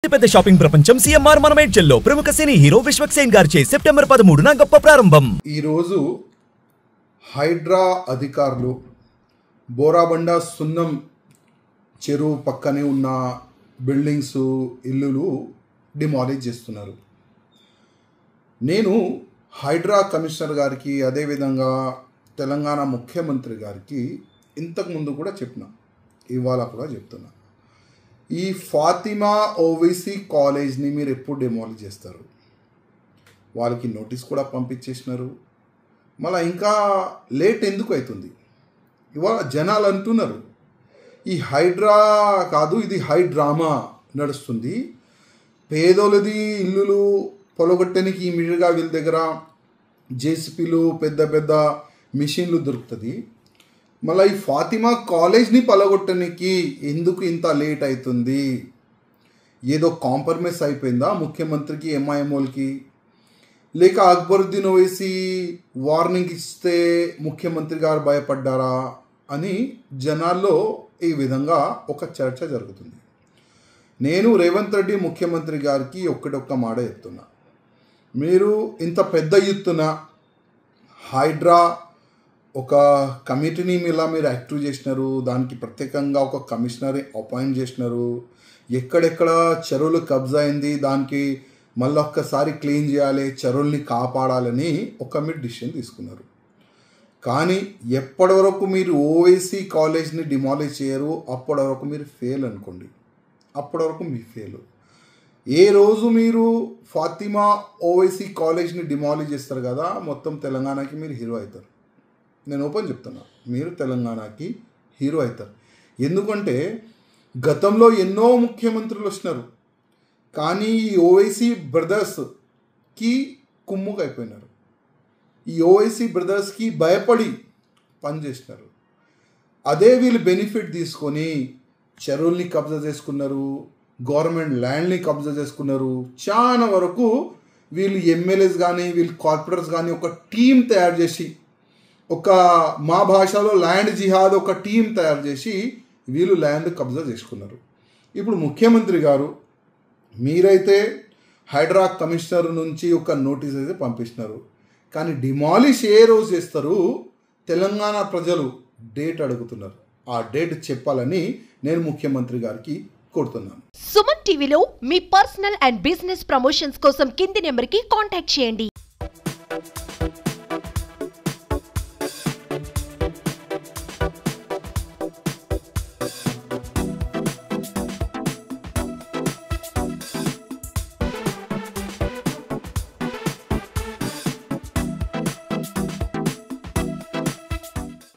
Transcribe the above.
పెద్ద షాపింగ్ ప్రపంచం సిఎంఆర్ మనమేడ్చల్లో ప్రముఖ సినీ హీరో విశ్వక్సేన్ గారిచే సెప్టెంబర్ 13న గొప్ప ప్రారంభం. ఈ రోజు హైడ్రా అధికారులు బోరాబండ సున్నం చెరువు పక్కనే ఉన్న బిల్డింగ్స్ ఇల్లులు డిమాలిష్ చేస్తున్నారు. నేను హైడ్రా కమిషనర్ గారికి అదేవిధంగా తెలంగాణ ముఖ్యమంత్రి గారికి ఇంతకుముందు కూడా చెప్పిన, ఇవాళ కూడా చెప్తున్నా, ఈ ఫాతిమా ఓవైసీ కాలేజ్ని మీరు ఎప్పుడు డిమాలిష్ చేస్తారు? వాళ్ళకి నోటీస్ కూడా పంపించేసినారు. మళ్ళీ ఇంకా లేట్ ఎందుకు అవుతుంది? ఇవాళ జనాలు అంటున్నారు ఈ హైడ్రా కాదు, ఇది హైడ్రామా నడుస్తుంది. పేదోళ్ళది ఇల్లులు పొలగొట్టడానికి ఇమీడియట్గా వీళ్ళ దగ్గర జేసీపీలు పెద్ద పెద్ద మిషన్లు దొరుకుతుంది. మళ్ళీ ఈ ఫాతిమా కాలేజ్ని పలగొట్టడానికి ఎందుకు ఇంత లేట్ అవుతుంది? ఏదో కాంప్రమైజ్ అయిపోయిందా ముఖ్యమంత్రికి ఎంఐఎంఓలకి? లేక అక్బరుద్దీన్ ఓవైసీ వార్నింగ్ ఇస్తే ముఖ్యమంత్రి గారు భయపడ్డారా అని జనాల్లో ఈ విధంగా ఒక చర్చ జరుగుతుంది. నేను రేవంత్ రెడ్డి ముఖ్యమంత్రి గారికి ఒక్క మాట చెప్తున్నా, మీరు ఇంత పెద్ద ఎత్తున హైడ్రా ఒక కమిటీని మీరు యాక్టివ్ చేసినారు, దానికి ప్రత్యేకంగా ఒక కమిషనర్ని అపాయింట్ చేసినారు, ఎక్కడెక్కడ చెరువులు కబ్జా అయింది దానికి మళ్ళీ ఒక్కసారి క్లీన్ చేయాలి, చెరువుల్ని కాపాడాలని మీరు డిసిషన్ తీసుకున్నారు. కానీ ఎప్పటి వరకు మీరు ఓవైసీ కాలేజ్ని డిమాలిష్ చేయరు అప్పటి వరకు మీరు ఫెయిల్ అనుకోండి. అప్పటి వరకు మీ ఫెయిల్. ఏ రోజు మీరు ఫాతిమా ఓవైసీ కాలేజ్ని డిమాలిష్ చేస్తారు కదా, మొత్తం తెలంగాణకి మీరు హీరో అవుతారు. నేను ఓపెన్ చెప్తున్నా, మీరు తెలంగాణకి హీరో అవుతారు. ఎందుకంటే గతంలో ఎన్నో ముఖ్యమంత్రులు వచ్చినారు, కానీ ఈ ఓవైసీ బ్రదర్స్కి కుమ్ముగా అయిపోయినారు. ఈ ఓవైసీ బ్రదర్స్కి భయపడి పనిచేసినారు. అదే వీళ్ళు బెనిఫిట్ తీసుకొని చెరువుల్ని కబ్జా చేసుకున్నారు, గవర్నమెంట్ ల్యాండ్ని కబ్జా చేసుకున్నారు. చాలా వరకు వీళ్ళు ఎమ్మెల్యేస్ కానీ వీళ్ళు కార్పొరేటర్స్ కానీ ఒక టీం తయారు చేసి, ఒక మా భాషలో ల్యాండ్ జిహాద్ ఒక టీం తయారు చేసి వీళ్ళు ల్యాండ్ కబ్జా చేసుకున్నారు. ఇప్పుడు ముఖ్యమంత్రి గారు మీరైతే హైడ్రా కమిషనర్ నుంచి ఒక నోటీస్ అయితే పంపిస్తున్నారు, కానీ డిమాలిష్ ఏ రోజు చేస్తారు? తెలంగాణ ప్రజలు డేట్ అడుగుతున్నారు. ఆ డేట్ చెప్పాలని నేను ముఖ్యమంత్రి గారికి కోరుతున్నాను. సుమన్ టీవీలో మీ పర్సనల్ అండ్ బిజినెస్ ప్రమోషన్స్ కోసం కింది నెంబర్కి కాంటాక్ట్ చేయండి.